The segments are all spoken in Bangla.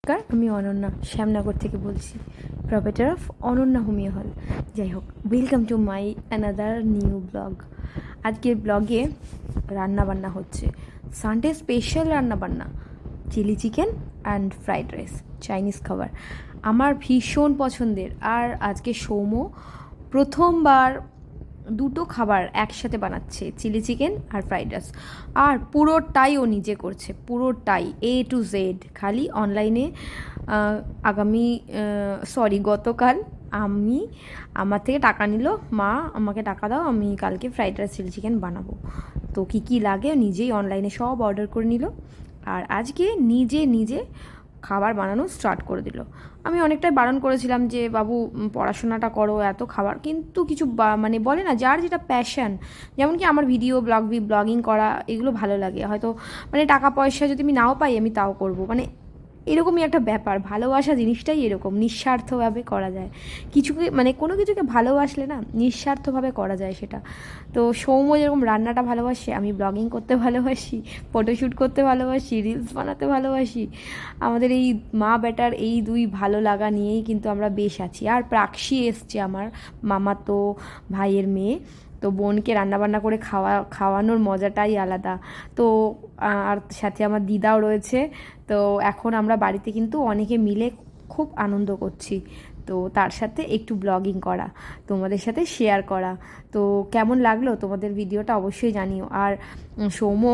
নমস্কার, আমি অনন্যা শ্যামনগর থেকে বলছি, প্রপাইটার অফ অনন্যা হোমিও হল। যাই হোক, welcome to my another new blog. আজকের ব্লগে রান্নাবান্না হচ্ছে, সানডে স্পেশাল রান্নাবান্না, chilli chicken and fried rice, Chinese খাবার আমার ভীষণ পছন্দের। আর আজকে সৌম্য প্রথমবার দুটো খাবার একসাথে বানাচ্ছে, চিলি চিকেন আর ফ্রাইড রাইস। আর পুরোটাই ও নিজে করছে, পুরোটাই A to Z। খালি অনলাইনে গতকাল আমার থেকে টাকা নিল, মা আমাকে টাকা দাও, আমি কালকে ফ্রাইড রাইস চিলি চিকেন বানাবো। তো কী কী লাগে নিজেই অনলাইনে সব অর্ডার করে নিল, আর আজকে নিজে নিজে খাবার বানানো স্টার্ট করে দিল। আমি অনেকটাই বারণ করেছিলাম যে বাবু পড়াশোনাটা করো, এত খাবার কিন্তু কিছু মানে বলে না, যার যেটা প্যাশন, যেমন কি আমার ভিডিও ব্লগিং করা এগুলো ভালো লাগে, হয়তো মানে টাকা পয়সা যদি আমি নাও পাই আমি তাও করব, মানে এরকমই একটা ব্যাপার। ভালোবাসা জিনিসটাই এরকম, নিঃস্বার্থভাবে করা যায় কিছুকে, মানে কোনো কিছুকে ভালোবাসলে না নিঃস্বার্থভাবে করা যায় সেটা। তো সৌম্য যেরকম রান্নাটা ভালোবাসে, আমি ব্লগিং করতে ভালোবাসি, ফটোশ্যুট করতে ভালোবাসি, রিলস বানাতে ভালোবাসি। আমাদের এই মা বেটার এই দুই ভালো লাগা নিয়েই কিন্তু আমরা বেশ আছি। আর প্রাক্সি এসছে, আমার মামাতো ভাইয়ের মেয়ে, তো বোনকে রান্নাবান্না করে খাওয়ানোর মজাটাই আলাদা। তো আর সাথে আমার দিদাও রয়েছে। তো এখন আমরা বাড়িতে কিন্তু অনেকে মিলে খুব আনন্দ করছি। তো তার সাথে একটু ব্লগিং করা, তোমাদের সাথে শেয়ার করা। তো কেমন লাগলো তোমাদের ভিডিওটা অবশ্যই জানিও। আর সৌম্য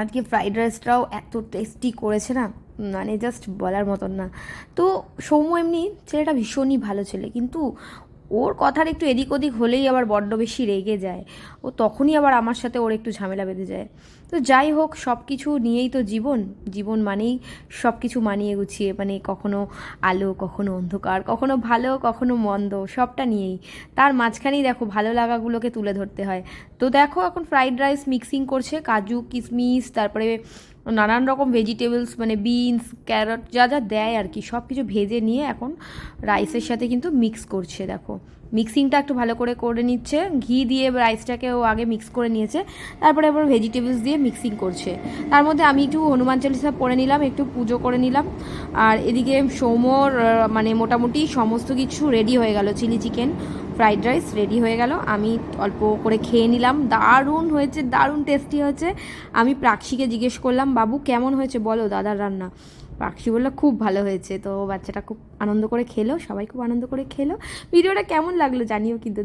আজকে ফ্রাইড রাইসটাও এত টেস্টি করেছে না, মানে জাস্ট বলার মতন না। তো সৌম্য এমনি ছেলেটা ভীষণই ভালো ছেলে, কিন্তু ওর কথার একটু এদিক ওদিক হলেই আবার বড্ড বেশি রেগে যায়। ও তখনই আবার আমার সাথে ওর একটু ঝামেলা বেঁধে যায়। তো যাই হোক, সব কিছু নিয়েই তো জীবন, জীবন মানেই সব কিছু মানিয়ে গুছিয়ে, মানে কখনো আলো, কখনো অন্ধকার, কখনো ভালো, কখনো মন্দ, সবটা নিয়েই। তার মাঝখানেই দেখো ভালো লাগাগুলোকে তুলে ধরতে হয়। তো দেখো এখন ফ্রাইড রাইস মিক্সিং করছে, কাজু কিশমিশ, তারপরে নানান রকম ভেজিটেবলস, মানে বিনস, ক্যারট, যা যা দেয় আর কি, সব কিছু ভেজে নিয়ে এখন রাইসের সাথে কিন্তু মিক্স করছে। দেখো মিক্সিংটা একটু ভালো করে করে নিচ্ছে, ঘি দিয়ে রাইসটাকে ও আগে মিক্স করে নিয়েছে, তারপরে আবার ভেজিটেবলস দিয়ে মিক্সিং করছে। তার মধ্যে আমি একটু হনুমান চালিসা পড়ে নিলাম, একটু পুজো করে নিলাম। আর এদিকে সৌম্যর মানে মোটামুটি সমস্ত কিছু রেডি হয়ে গেল, chilli chicken fried rice ready হয়ে গেল। আমি অল্প করে খেয়ে নিলাম, দারুণ হয়েছে, দারুণ টেস্টি হয়েছে। আমি প্রাক্সিকে জিজ্ঞেস করলাম, বাবু কেমন হয়েছে বলো দাদার রান্না। প্রাক্সি বললো খুব ভালো হয়েছে। তো বাচ্চাটা খুব আনন্দ করে খেলো, সবাই খুব আনন্দ করে খেলো। ভিডিওটা কেমন লাগলো জানিও কিন্তু।